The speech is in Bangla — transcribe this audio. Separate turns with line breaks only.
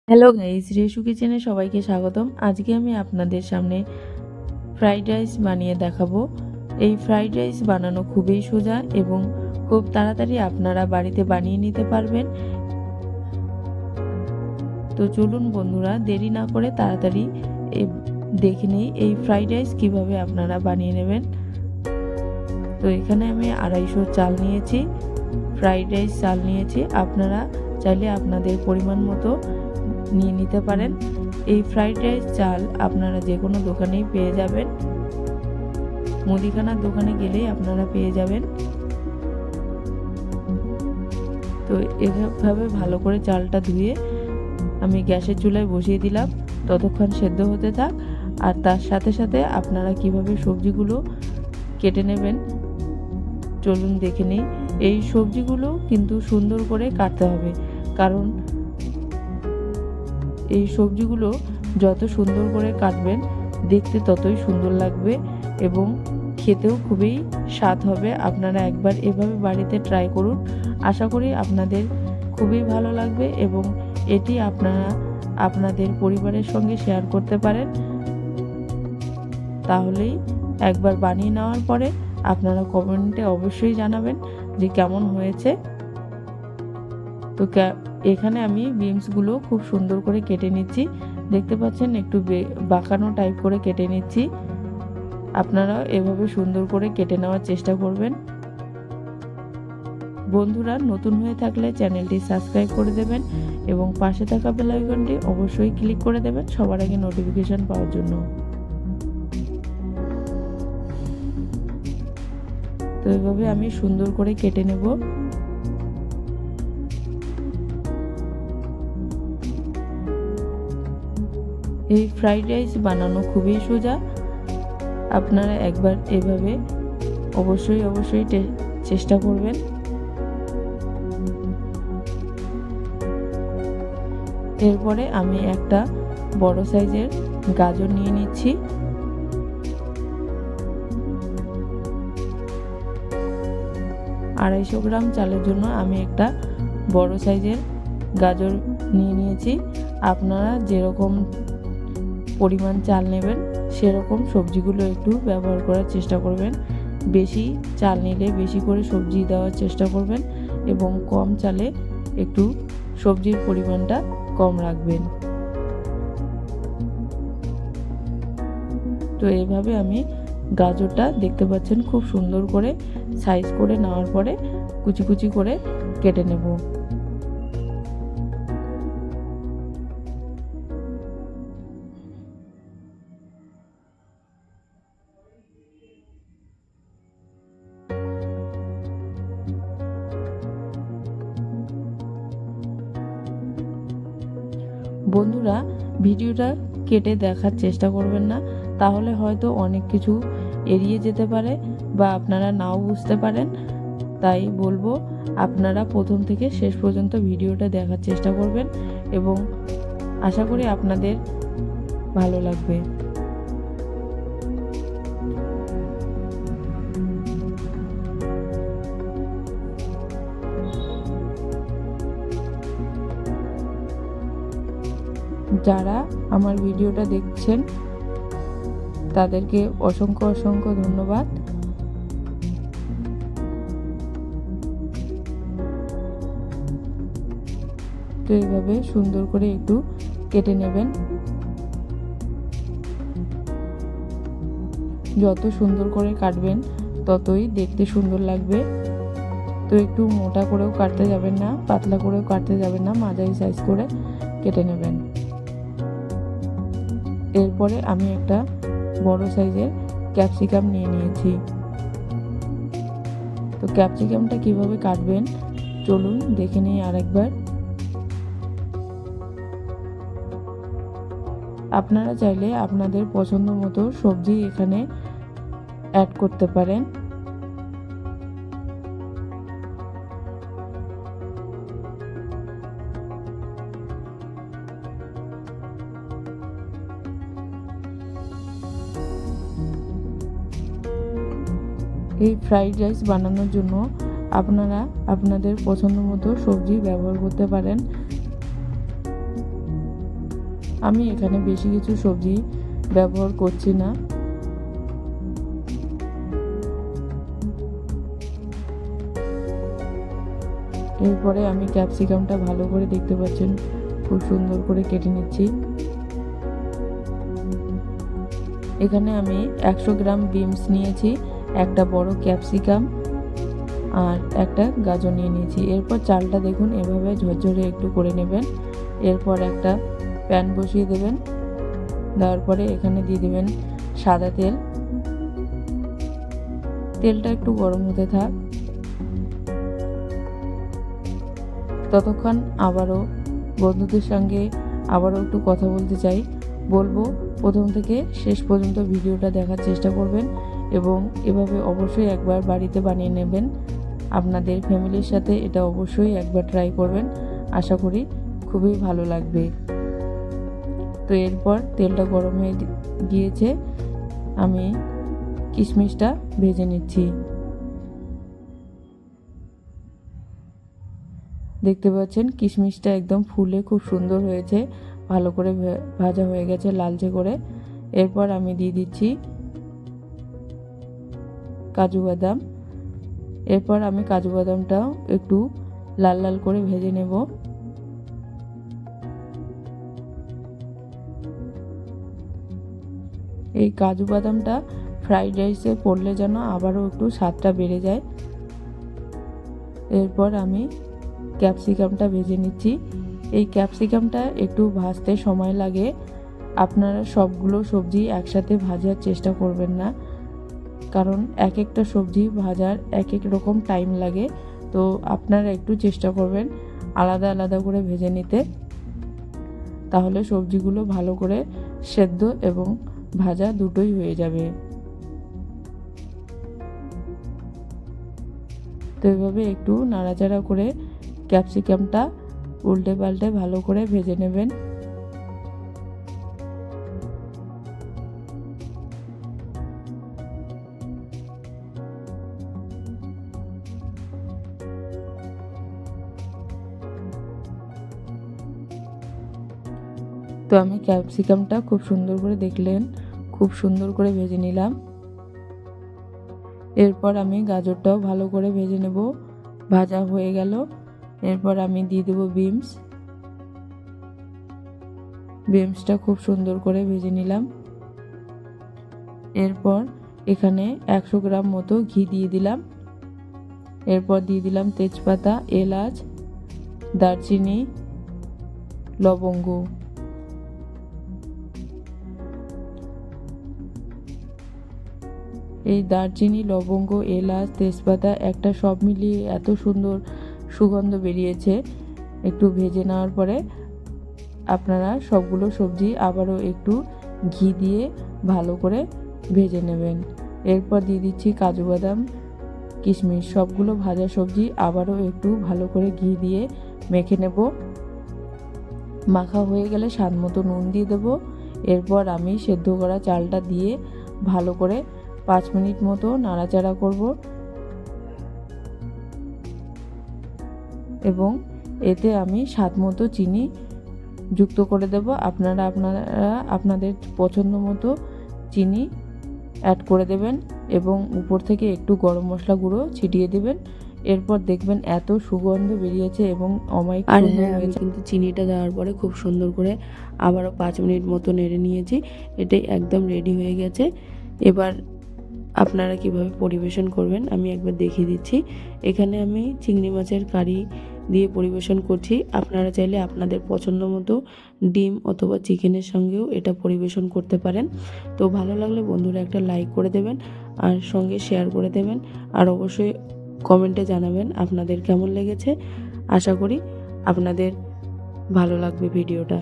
হ্যালো গাইস, রেশু কিচেনে সবাইকে স্বাগতম। আজকে আমি আপনাদের সামনে ফ্রাইড রাইস বানিয়ে দেখাবো। এই ফ্রাইড রাইস বানানো খুবই সোজা এবং খুব তাড়াতাড়ি আপনারা বাড়িতে বানিয়ে নিতে পারবেন। তো চলুন বন্ধুরা, দেরি না করে তাড়াতাড়ি দেখে নিই এই ফ্রাইড রাইস কীভাবে আপনারা বানিয়ে নেবেন। তো এখানে আমি 250 চাল নিয়েছি, ফ্রাইড রাইস চাল নিয়েছি। আপনারা চাইলে আপনাদের পরিমাণ মতো নিয়ে নিতে পারেন। এই ফ্রাইড রাইস চাল আপনারা যে কোনো দোকানেই পেয়ে যাবেন, মুদিখানার দোকানে গেলেই আপনারা পেয়ে যাবেন। তো এভাবে ভালো করে চালটা ধুয়ে আমি গ্যাসের চুলায় বসিয়ে দিলাম, ততক্ষণ সেদ্ধ হতে থাক। আর তার সাথে সাথে আপনারা কিভাবে সবজিগুলো কেটে নেবেন চলুন দেখে নিই। এই সবজিগুলো কিন্তু সুন্দর করে কাটতে হবে, কারণ এই সবজিগুলো যত সুন্দর করে কাটবেন দেখতে ততই সুন্দর লাগবে এবং খেতেও খুবই স্বাদ হবে। আপনারা একবার এভাবে বাড়িতে ট্রাই করুন, আশা করি আপনাদের খুবই ভালো লাগবে এবং এটি আপনারা আপনাদের পরিবারের সঙ্গে শেয়ার করতে পারেন। তাহলেই একবার বানিয়ে নেওয়ার পরে আপনারা কমেন্টে অবশ্যই জানাবেন যে কেমন হয়েছে। তো এখানে আমি বিনসগুলো খুব সুন্দর করে কেটে নিচ্ছি, দেখতে পাচ্ছেন একটু বাঁকানো টাইপ করে কেটে নিচ্ছি। আপনারা এভাবে সুন্দর করে কেটে নেওয়ার চেষ্টা করবেন। বন্ধুরা, নতুন হয়ে থাকলে চ্যানেলটি সাবস্ক্রাইব করে দেবেন এবং পাশে থাকা বেল আইকনটি অবশ্যই ক্লিক করে দেবেন সবার আগে নোটিফিকেশন পাওয়ার জন্য। তো এভাবে আমি সুন্দর করে কেটে নেব। এই ফ্রাইড রাইস বানানো খুবই সোজা, আপনারা একবার এভাবে অবশ্যই চেষ্টা করবেন। এরপরে আমি একটা বড় সাইজের গাজর নিয়ে নিচ্ছি। আড়াইশো গ্রাম চালের জন্য আমি একটা বড় সাইজের গাজর নিয়ে নিয়েছি। আপনারা যেরকম পরিমাণ চাল নেবেন সেরকম সবজিগুলো একটু ব্যবহার করার চেষ্টা করবেন। বেশি চাল নিলে বেশি করে সবজি দেওয়ার চেষ্টা করবেন এবং কম চালে একটু সবজির পরিমাণটা কম রাখবেন। তো এইভাবে আমি গাজরটা দেখতে পাচ্ছেন খুব সুন্দর করে সাইজ করে নেওয়ার পরে কুচি কুচি করে কেটে নেব। বন্ধুরা, ভিডিওটা কেটে দেখার চেষ্টা করবেন না, তাহলে হয়তো অনেক কিছু এড়িয়ে যেতে পারে বা আপনারা নাও বুঝতে পারেন। তাই বলবো আপনারা প্রথম থেকে শেষ পর্যন্ত ভিডিওটা দেখার চেষ্টা করবেন এবং আশা করি আপনাদের ভালো লাগবে। যারা আমার ভিডিওটা দেখছেন তাদেরকে অসংখ্য ধন্যবাদ। তো এইভাবে সুন্দর করে একটু কেটে নেবেন। যত সুন্দর করে কাটবেন ততই দেখতে সুন্দর লাগবে। তো একটু মোটা করেও কাটতে যাবেন না, পাতলা করেও কাটতে যাবেন না, মাঝারি সাইজ করে কেটে নেবেন। এরপরে আমি একটা বড় সাইজের ক্যাপসিকাম নিয়ে নিয়েছি। তো ক্যাপসিকামটা কিভাবে কাটবেন চলুন দেখে নিই আরেকবার। আপনারা চাইলে আপনাদের পছন্দ মতো সবজি এখানে অ্যাড করতে পারেন। এই ফ্রাইড রাইস বানানোর জন্য আপনারা আপনাদের পছন্দ মতো সবজি ব্যবহার করতে পারেন। আমি এখানে বেশি কিছু সবজি ব্যবহার করছি না। এরপরে আমি ক্যাপসিকামটা ভালো করে দেখতে পাচ্ছেন খুব সুন্দর করে কেটে নিচ্ছি। এখানে আমি 100 গ্রাম বিনস নিয়েছি, একটা বড় ক্যাপসিকাম আর একটা গাজর নিয়ে নিয়েছি। এরপর চালটা দেখুন এভাবে ঝরঝরে একটু করে নেবেন। এরপর একটা প্যান বসিয়ে দেবেন, দেওয়ার পরে এখানে দিয়ে দেবেন সাদা তেল। তেলটা একটু গরম হতে থাক, ততক্ষণ আবারও বন্ধুদের সঙ্গে আবারও একটু কথা বলতে চাই। বলবো প্রথম থেকে শেষ পর্যন্ত ভিডিওটা দেখার চেষ্টা করবেন এবং এভাবে অবশ্যই একবার বাড়িতে বানিয়ে নেবেন। আপনাদের ফ্যামিলির সাথে এটা অবশ্যই একবার ট্রাই করবেন, আশা করি খুবই ভালো লাগবে। তো এরপর তেলটা গরম হয়ে গিয়েছে, আমি কিশমিশটা ভেজে নিচ্ছি। দেখতে পাচ্ছেন কিশমিশটা একদম ফুলে খুব সুন্দর হয়েছে, ভালো করে ভাজা হয়ে গেছে লালচে করে। এরপর আমি দিয়ে দিচ্ছি কাজু বাদাম। এরপর আমি কাজু বাদামটাও একটু লাল লাল করে ভেজে নেব। এই কাজু বাদামটা ফ্রাইড রাইসে পড়লে যেন আবারও একটু স্বাদটা বেড়ে যায়। এরপর আমি ক্যাপসিকামটা ভেজে নিচ্ছি। এই ক্যাপসিকামটা একটু ভাজতে সময় লাগে, আপনারা সবগুলো সবজি একসাথে ভাজার চেষ্টা করবেন না, কারণ এক একটা সবজি ভাজার এক এক রকম টাইম লাগে। তো আপনারা একটু চেষ্টা করবেন আলাদা আলাদা করে ভেজে নিতে, তাহলে সবজিগুলো ভালো করে সেদ্ধ এবং ভাজা দুটোই হয়ে যাবে। তো এভাবে একটু নাড়াচাড়া করে ক্যাপসিকামটা উল্টে পাল্টে ভালো করে ভেজে নেবেন। তো আমি ক্যাপসিকামটা খুব সুন্দর করে দেখলেন খুব সুন্দর করে ভেজে নিলাম। এরপর আমি গাজরটাও ভালো করে ভেজে নেব, ভাজা হয়ে গেল। এরপর আমি দিয়ে দেবো বিনসটা খুব সুন্দর করে ভেজে নিলাম। এরপর এখানে 100 গ্রাম মতো ঘি দিয়ে দিলাম। এরপর দিয়ে দিলাম তেজপাতা, এলাচ, দারচিনি, লবঙ্গ। এই দারচিনি, লবঙ্গ, এলাচ, তেজপাতা একটা সব মিলিয়ে এত সুন্দর সুগন্ধ বেরিয়েছে। একটু ভেজে নেওয়ার পরে আপনারা সবগুলো সবজি আবারও একটু ঘি দিয়ে ভালো করে ভেজে নেবেন। এরপর দিয়ে দিচ্ছি কাজু বাদাম, কিশমিশ, সবগুলো ভাজা সবজি আবারও একটু ভালো করে ঘি দিয়ে মেখে নেব। মাখা হয়ে গেলে স্বাদ মতো নুন দিয়ে দেবো। এরপর আমি সেদ্ধ করা চালটা দিয়ে ভালো করে 5 মিনিট মতো নাড়াচাড়া করব এবং এতে আমি স্বাদ মতো চিনি যুক্ত করে দেব। আপনারা আপনাদের পছন্দ মতো চিনি অ্যাড করে দেবেন এবং উপর থেকে একটু গরম মশলা গুঁড়ো ছিটিয়ে দেবেন। এরপর দেখবেন এত সুগন্ধ বেরিয়েছে এবং অমায়িক সুন্দর হয়েছে। কিন্তু চিনিটা দেওয়ার পরে খুব সুন্দর করে আবারও 5 মিনিট মতো নেড়ে নিয়েছি। এটাই একদম রেডি হয়ে গেছে। এবার আপনারা কিভাবে পরিবেশন করবেন আমি একবার দেখিয়ে দিচ্ছি। এখানে আমি চিংড়ি মাছের কারি দিয়ে পরিবেশন করছি। আপনারা চাইলে আপনাদের পছন্দ মতো ডিম অথবা চিকেনের সঙ্গেও এটা পরিবেশন করতে পারেন। তো ভালো লাগলে বন্ধুরা একটা লাইক করে দেবেন আর সঙ্গে শেয়ার করে দেবেন, আর অবশ্যই কমেন্টে জানাবেন আপনাদের কেমন লেগেছে। আশা করি আপনাদের ভালো লাগবে ভিডিওটা।